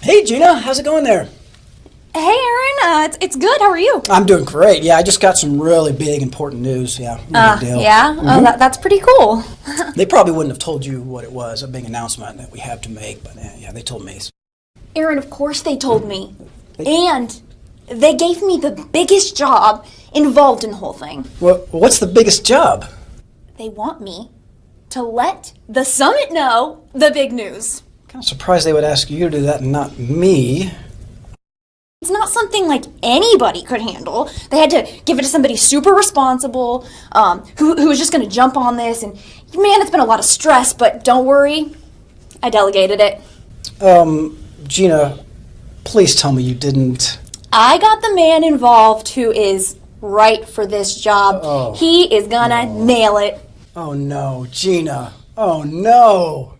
Hey Gina, how's it going there? Hey, Aaron. It's good. How are you? I'm doing great. Yeah, I just got some really big, important news. Yeah, no big deal. Yeah. Oh, that's pretty cool. They probably wouldn't have told you what it was, a big announcement that we have to make, but yeah, they told me. Aaron, of course they told me, and they gave me the biggest job involved in the whole thing. Well, what's the biggest job? They want me to let the summit know the big news. Kind of surprised they would ask you to do that and not me. It's not something like anybody could handle. They had to give it to somebody super responsible, who was just going to jump on this. And man, it's been a lot of stress, but don't worry, I delegated it. Gina, please tell me you didn't. I got the man involved who is right for this job. Oh, he is gonna nail it. Oh no, Gina. Oh no.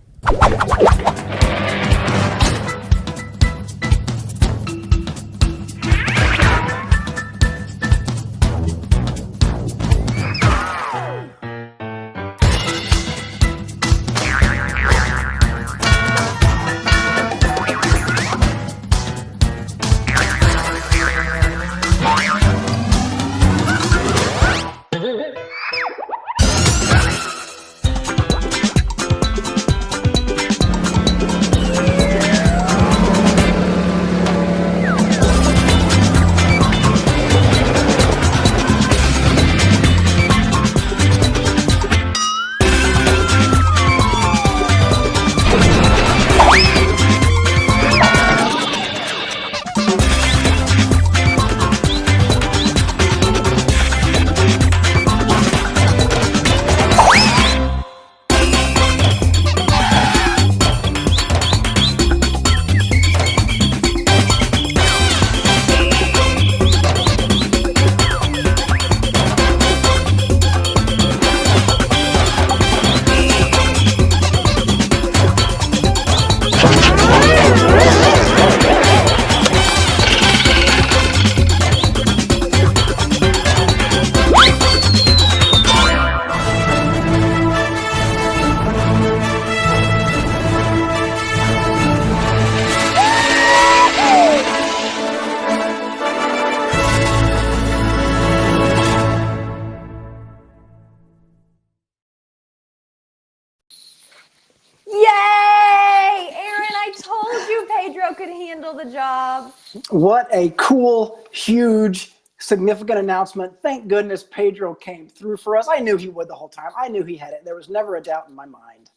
Yay! Aaron, I told you Pedro could handle the job. What a cool, huge, significant announcement. Thank goodness Pedro came through for us. I knew he would the whole time. I knew he had it. There was never a doubt in my mind.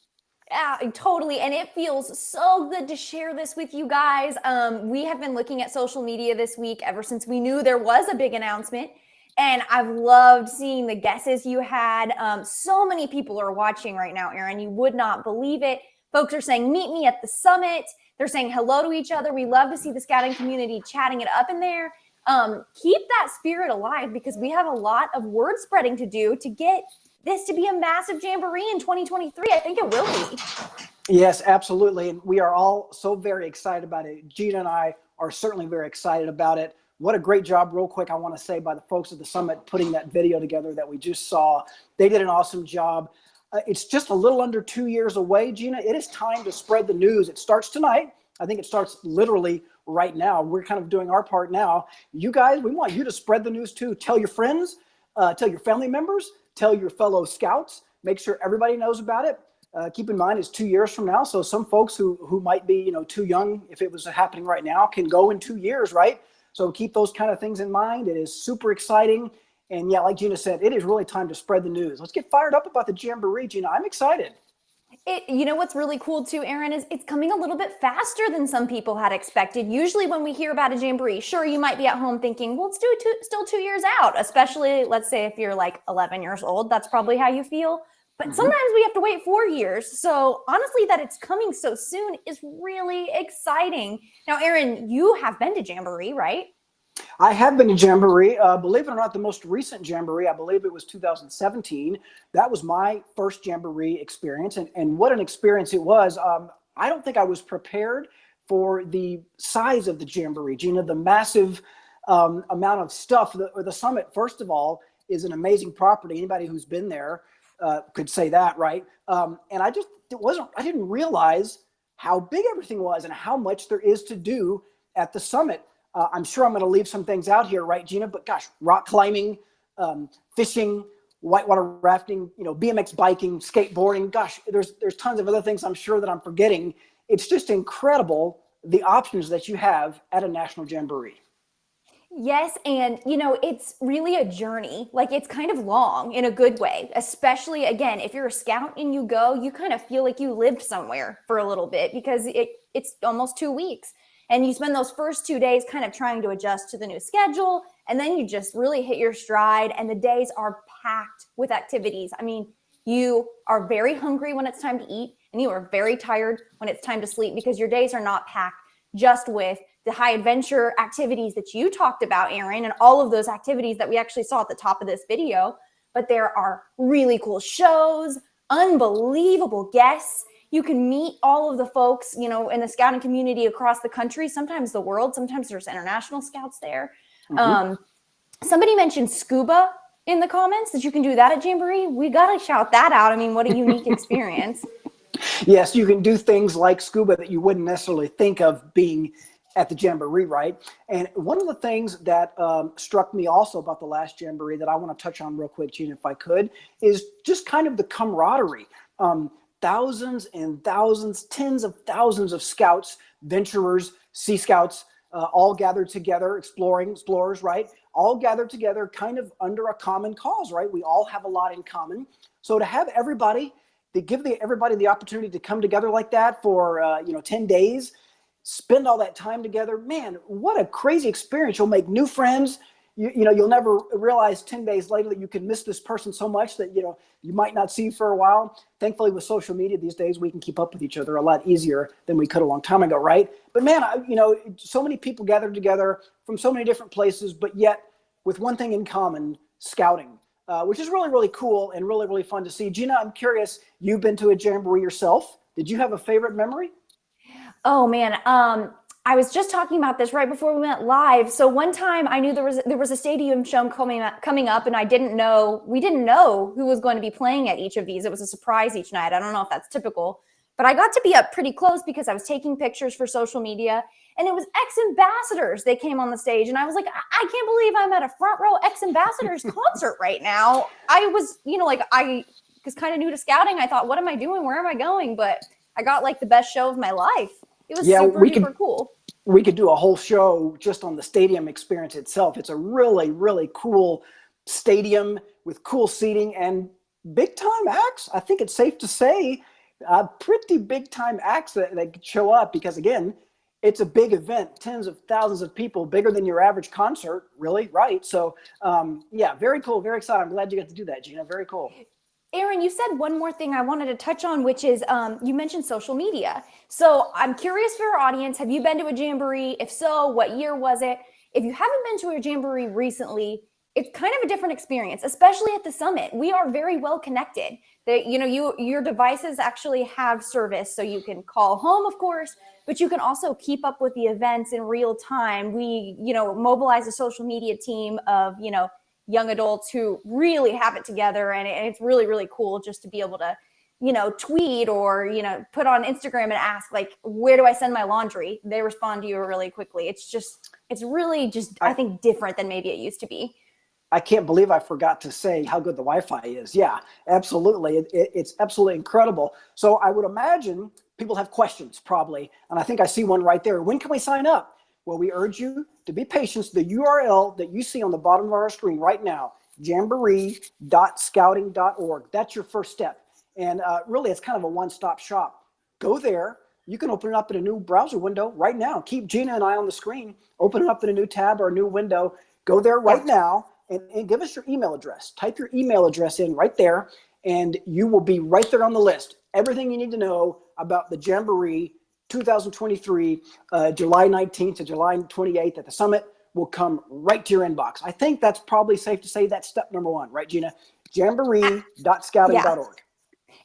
Yeah, totally. And it feels so good to share this with you guys. We have been looking at social media this week ever since we knew there was a big announcement. And I've loved seeing the guesses you had. So many people are watching right now, Aaron. You would not believe it. Folks are saying, meet me at the summit. They're saying hello to each other. We love to see the scouting community chatting it up in there. Keep that spirit alive because we have a lot of word spreading to do to get this to be a massive jamboree in 2023. I think it will be. Yes, absolutely. And we are all so very excited about it. Gina and I are certainly very excited about it. What a great job, real quick, I want to say, by the folks at the summit putting that video together that we just saw. They did an awesome job. It's just a little under 2 years away, Gina. It is time to spread the news. It starts tonight. I think it starts literally right now. We're kind of doing our part now. You guys, we want you to spread the news too. Tell your friends, tell your family members, tell your fellow scouts. Make sure everybody knows about it. Keep in mind, it's 2 years from now. So some folks who might be, too young, if it was happening right now, can go in 2 years, right? So keep those kind of things in mind. It is super exciting. And yeah, like Gina said, it is really time to spread the news. Let's get fired up about the Jamboree, Gina. I'm excited. You know what's really cool too, Aaron, is it's coming a little bit faster than some people had expected. Usually when we hear about a Jamboree, sure, you might be at home thinking, well, it's still 2 years out, especially, let's say, if you're like 11 years old. That's probably how you feel. But sometimes we have to wait 4 years. So honestly, that it's coming so soon is really exciting. Now, Aaron, you have been to Jamboree, right? I have been to Jamboree. Believe it or not, the most recent Jamboree, I believe it was 2017. That was my first Jamboree experience. And what an experience it was. I don't think I was prepared for the size of the Jamboree, Gina, the massive amount of stuff. The Summit, first of all, is an amazing property. Anybody who's been there could say that, right? And I didn't realize how big everything was and how much there is to do at the summit. I'm sure I'm going to leave some things out here, right, Gina? But gosh, rock climbing, fishing, whitewater rafting, BMX biking, skateboarding. Gosh, there's tons of other things I'm sure that I'm forgetting. It's just incredible the options that you have at a National Jamboree. Yes. And, it's really a journey. Like, it's kind of long in a good way, especially, again, if you're a scout and you go, you kind of feel like you lived somewhere for a little bit because it's almost 2 weeks. And you spend those first 2 days kind of trying to adjust to the new schedule. And then you just really hit your stride. And the days are packed with activities. I mean, you are very hungry when it's time to eat, and you are very tired when it's time to sleep because your days are not packed just with the high adventure activities that you talked about, Aaron, and all of those activities that we actually saw at the top of this video. But there are really cool shows, unbelievable guests. You can meet all of the folks, in the scouting community across the country, sometimes the world, sometimes there's international scouts there. Mm-hmm. Somebody mentioned scuba in the comments, that you can do that at Jamboree. We got to shout that out. I mean, what a unique experience. Yes, you can do things like scuba that you wouldn't necessarily think of being at the Jamboree, right? And one of the things that struck me also about the last Jamboree that I want to touch on real quick, Gina, if I could, is just kind of the camaraderie. Thousands and thousands, tens of thousands of scouts, venturers, Sea Scouts, all gathered together, explorers, right? All gathered together kind of under a common cause, right? We all have a lot in common. So to have everybody, to give everybody the opportunity to come together like that for, 10 days, spend all that time together, man, what a crazy experience. You'll make new friends. You'll never realize 10 days later that you can miss this person so much that, you might not see for a while. Thankfully, with social media these days, we can keep up with each other a lot easier than we could a long time ago, right? But man, so many people gathered together from so many different places, but yet with one thing in common, scouting, which is really, really cool and really, really fun to see. Gina, I'm curious, you've been to a Jamboree yourself. Did you have a favorite memory? Oh man, I was just talking about this right before we went live. So one time I knew there was a stadium show coming up, and we didn't know who was going to be playing at each of these. It was a surprise each night. I don't know if that's typical, but I got to be up pretty close because I was taking pictures for social media, and it was ex-ambassadors. They came on the stage, and I was like, I can't believe I'm at a front row ex-ambassadors concert right now. I was, I was kind of new to scouting. I thought, what am I doing? Where am I going? But I got like the best show of my life. It was super cool. We could do a whole show just on the stadium experience itself. It's a really, really cool stadium with cool seating and big time acts. I think it's safe to say pretty big time acts that show up because, again, it's a big event, tens of thousands of people, bigger than your average concert, really, right? So, very cool, very excited. I'm glad you got to do that, Gina. Very cool. Aaron, you said one more thing I wanted to touch on, which is you mentioned social media. So I'm curious for our audience, have you been to a Jamboree? If so, what year was it? If you haven't been to a Jamboree recently, it's kind of a different experience, especially at the summit. We are very well connected. Your devices actually have service, so you can call home, of course, but you can also keep up with the events in real time. We, mobilize a social media team of, young adults who really have it together. And it's really, really cool just to be able to, tweet or, put on Instagram and ask, like, where do I send my laundry? They respond to you really quickly. It's really just, I think, different than maybe it used to be. I can't believe I forgot to say how good the Wi-Fi is. Yeah, absolutely. It's absolutely incredible. So I would imagine people have questions probably. And I think I see one right there. When can we sign up? Well, we urge you to be patient. The URL that you see on the bottom of our screen right now, jamboree.scouting.org. That's your first step. And really, it's kind of a one-stop shop. Go there. You can open it up in a new browser window right now. Keep Gina and I on the screen. Open it up in a new tab or a new window. Go there right now and give us your email address. Type your email address in right there, and you will be right there on the list. Everything you need to know about the Jamboree 2023, July 19th to July 28th at the summit will come right to your inbox. I think that's probably safe to say that's step number one, right, Gina? Jamboree.scouting.org.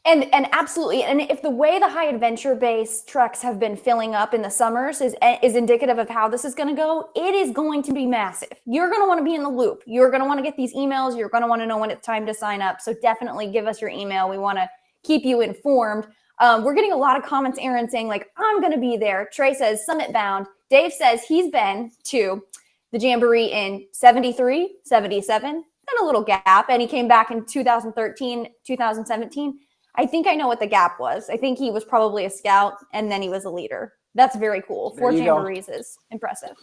And absolutely. And if the way the high adventure base trucks have been filling up in the summers is indicative of how this is going to go, it is going to be massive. You're going to want to be in the loop. You're going to want to get these emails. You're going to want to know when it's time to sign up. So definitely give us your email. We want to keep you informed. We're getting a lot of comments, Aaron, saying like, I'm going to be there. Trey says Summit bound. Dave says he's been to the Jamboree in 73, 77, and a little gap. And he came back in 2013, 2017. I think I know what the gap was. I think he was probably a scout and then he was a leader. That's very cool. 4 Jamborees is impressive.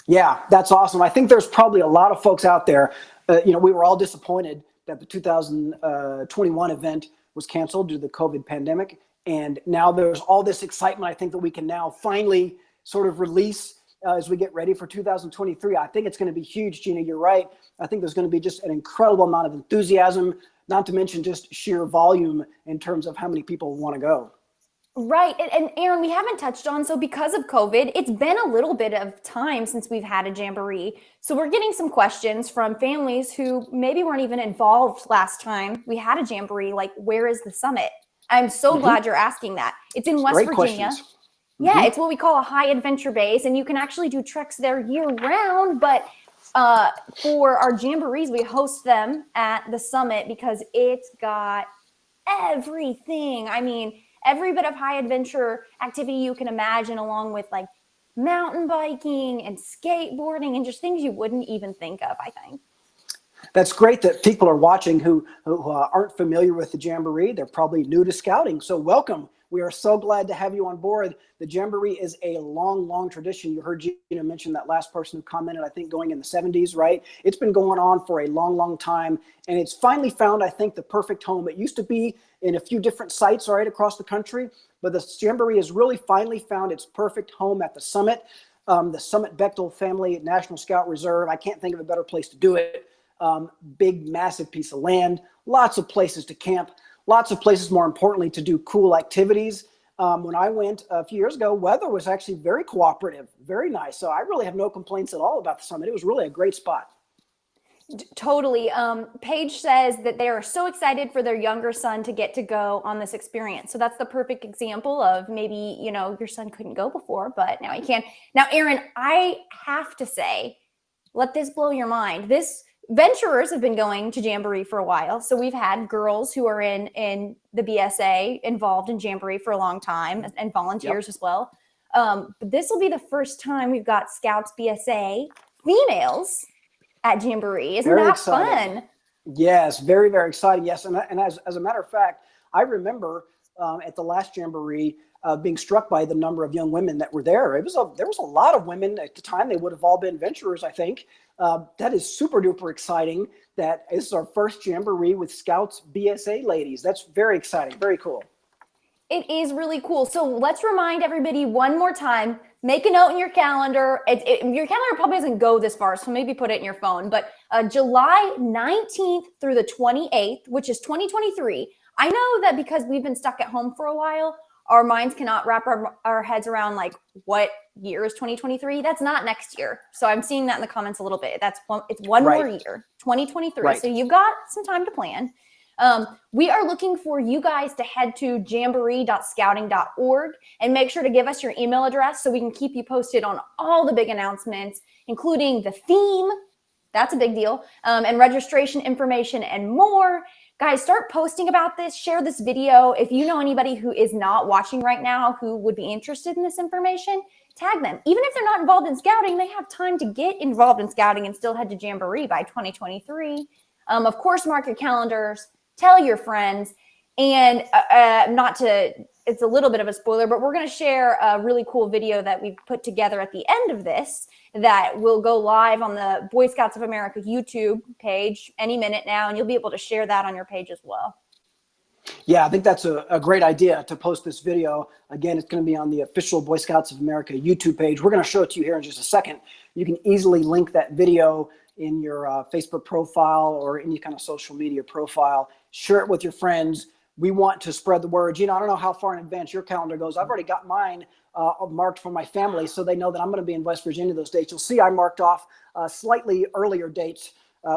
Yeah, that's awesome. I think there's probably a lot of folks out there. We were all disappointed that the 2021 event was canceled due to the COVID pandemic. And now there's all this excitement, I think, that we can now finally sort of release as we get ready for 2023. I think it's going to be huge, Gina. You're right. I think there's going to be just an incredible amount of enthusiasm, not to mention just sheer volume in terms of how many people want to go. Right. And Aaron, we haven't touched on, so because of COVID, it's been a little bit of time since we've had a Jamboree. So we're getting some questions from families who maybe weren't even involved last time we had a Jamboree, like, where is the summit? I'm so glad you're asking that. It's in West Virginia. Questions. Yeah, it's what we call a high adventure base, and you can actually do treks there year round. But for our Jamborees, we host them at the summit because it's got everything. I mean, every bit of high adventure activity you can imagine, along with like mountain biking and skateboarding and just things you wouldn't even think of, I think. That's great that people are watching who aren't familiar with the Jamboree. They're probably new to scouting. So welcome. We are so glad to have you on board. The Jamboree is a long, long tradition. You heard Gina mention that last person who commented, I think going in the 70s, right? It's been going on for a long, long time. And it's finally found, I think, the perfect home. It used to be in a few different sites, right, across the country. But the Jamboree has really finally found its perfect home at the summit. The Summit Bechtel Family National Scout Reserve. I can't think of a better place to do it. Big, massive piece of land, lots of places to camp, lots of places, more importantly, to do cool activities. When I went a few years ago, weather was actually very cooperative, very nice. So I really have no complaints at all about the summit. It was really a great spot. Totally. Paige says that they are so excited for their younger son to get to go on this experience. So that's the perfect example of maybe, your son couldn't go before, but now he can. Now, Aaron, I have to say, let this blow your mind. Venturers have been going to Jamboree for a while. So we've had girls who are in the BSA involved in Jamboree for a long time, and volunteers as well. But this will be the first time we've got Scouts BSA females at Jamboree. Isn't that fun? Yes, very, very exciting. Yes. And as a matter of fact, I remember at the last Jamboree being struck by the number of young women that were there. There was a lot of women at the time. They would have all been venturers, I think. That is super duper exciting. That is our first Jamboree with Scouts BSA ladies. That's very exciting. Very cool. It is really cool. So let's remind everybody one more time, make a note in your calendar. Your calendar probably doesn't go this far, so maybe put it in your phone. But July 19th through the 28th, which is 2023. I know that because we've been stuck at home for a while, our minds cannot wrap our heads around like what year is 2023. That's not next year. So I'm seeing that in the comments a little bit. It's one more year, 2023. Right. So you've got some time to plan. We are looking for you guys to head to jamboree.scouting.org and make sure to give us your email address so we can keep you posted on all the big announcements, including the theme. That's a big deal. And registration information and more. Guys, start posting about this. Share this video. If you know anybody who is not watching right now who would be interested in this information, tag them. Even if they're not involved in scouting, they have time to get involved in scouting and still head to Jamboree by 2023. Of course, mark your calendars. Tell your friends. And it's a little bit of a spoiler, but we're going to share a really cool video that we've put together at the end of this that will go live on the Boy Scouts of America YouTube page any minute now, and you'll be able to share that on your page as well. Yeah, I think that's a great idea to post this video. Again, it's going to be on the official Boy Scouts of America YouTube page. We're going to show it to you here in just a second. You can easily link that video in your Facebook profile or any kind of social media profile. Share it with your friends. We want to spread the word. Gina, I don't know how far in advance your calendar goes. I've already got mine marked for my family, so they know that I'm going to be in West Virginia those dates. You'll see I marked off slightly earlier dates.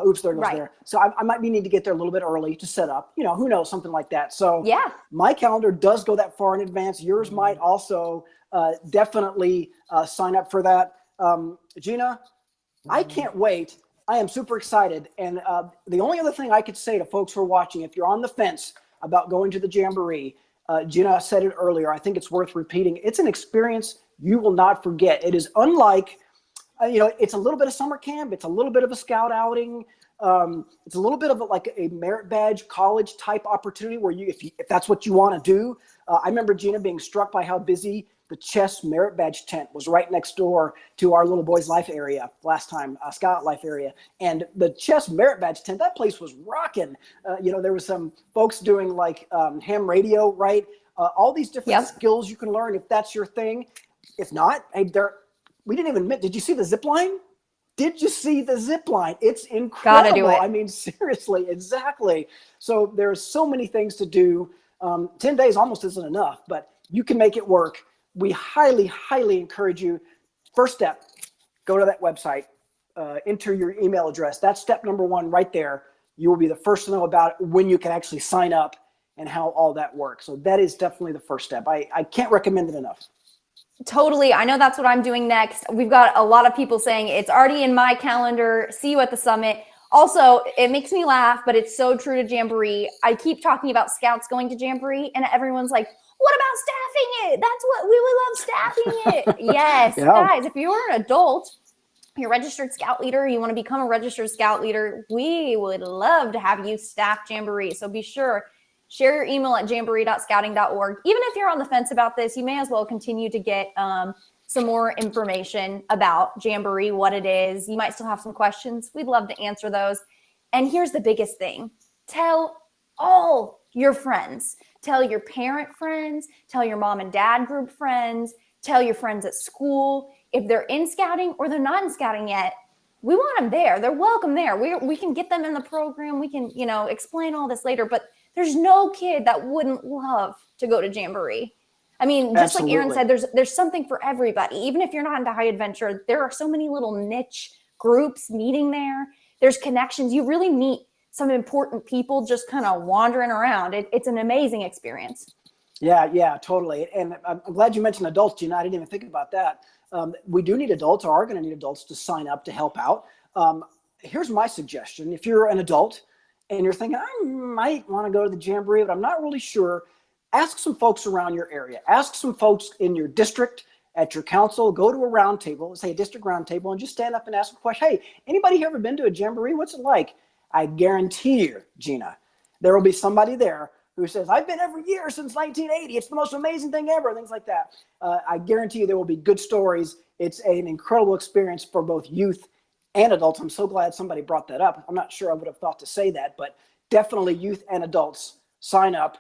Oops, there goes there. So I might need to get there a little bit early to set up. Who knows, something like that. So yeah, my calendar does go that far in advance. Yours might also. Definitely sign up for that. Gina, I can't wait. I am super excited. And the only other thing I could say to folks who are watching, if you're on the fence about going to the Jamboree, Gina said it earlier. I think it's worth repeating. It's an experience you will not forget. It is unlike, it's a little bit of summer camp. It's a little bit of a scout outing. It's a little bit of like a merit badge college type opportunity where if that's what you want to do. I remember Gina being struck by how busy the chess merit badge tent was right next door to our little boys life area last time, scout life area. And the chess merit badge tent, that place was rocking. There was some folks doing like ham radio, right? All these different skills you can learn if that's your thing. If not, hey, we didn't even admit, did you see the zip line? Did you see the zip line? It's incredible. Gotta do it. I mean, seriously, exactly. So there's so many things to do. 10 days almost isn't enough, but you can make it work. We highly, highly encourage you. First step, go to that website, enter your email address. That's step number one right there. You will be the first to know about when you can actually sign up and how all that works. So that is definitely the first step. I can't recommend it enough. Totally. I know that's what I'm doing next. We've got a lot of people saying it's already in my calendar. See you at the summit. Also, it makes me laugh, but it's so true to Jamboree. I keep talking about scouts going to Jamboree and everyone's like, what about staffing it? That's what we would love, staffing it. Yes, guys, if you're an adult, you're a registered scout leader, you want to become a registered scout leader, we would love to have you staff Jamboree. So be sure, share your email at jamboree.scouting.org. Even if you're on the fence about this, you may as well continue to get some more information about Jamboree, what it is. You might still have some questions. We'd love to answer those. And here's the biggest thing. Tell all your friends. Tell your parent friends. Tell your mom and dad group friends. Tell your friends at school. If they're in scouting or they're not in scouting yet, we want them there. They're welcome there. We can get them in the program. We can, explain all this later. But there's no kid that wouldn't love to go to Jamboree. I mean, just Absolutely. Like Aaron said, there's something for everybody. Even if you're not into high adventure, there are so many little niche groups meeting there. There's connections. You really meet some important people just kind of wandering around. It's an amazing experience. Yeah, totally. And I'm glad you mentioned adults, Gina. I didn't even think about that. We do need adults, or are going to need adults to sign up to help out. Here's my suggestion. If you're an adult and you're thinking, I might want to go to the Jamboree, but I'm not really sure, ask some folks around your area. Ask some folks in your district, at your council. Go to a round table, say a district round table, and just stand up and ask a question. Hey, anybody here ever been to a Jamboree? What's it like? I guarantee you, Gina, there will be somebody there who says, I've been every year since 1980. It's the most amazing thing ever, things like that. I guarantee you there will be good stories. It's an incredible experience for both youth and adults. I'm so glad somebody brought that up. I'm not sure I would have thought to say that, but definitely youth and adults, sign up,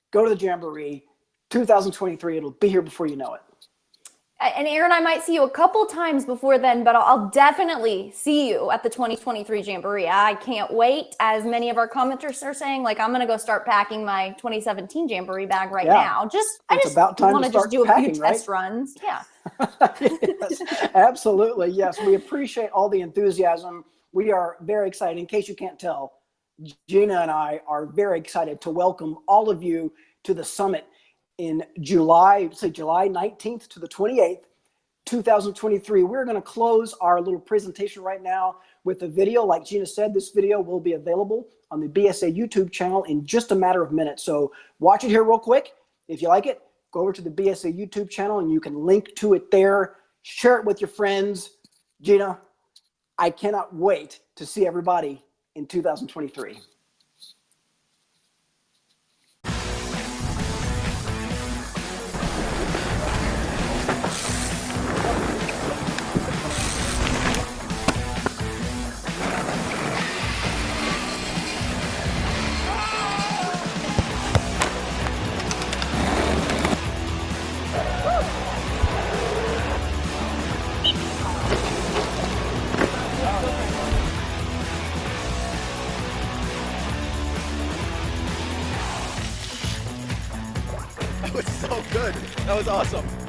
go to the Jamboree. 2023, it'll be here before you know it. And Aaron, I might see you a couple times before then, but I'll definitely see you at the 2023 Jamboree. I can't wait. As many of our commenters are saying, like, I'm going to go start packing my 2017 Jamboree bag right now. I just want to just do a few test runs. Yeah. Yes, absolutely. Yes. We appreciate all the enthusiasm. We are very excited. In case you can't tell, Gina and I are very excited to welcome all of you to the summit in July 19th to the 28th, 2023. We're going to close our little presentation right now with a video. Like Gina said, this video will be available on the BSA YouTube channel in just a matter of minutes. So watch it here real quick. If you like it, go over to the BSA YouTube channel and you can link to it there. Share it with your friends. Gina, I cannot wait to see everybody in 2023. That was so good. That was awesome.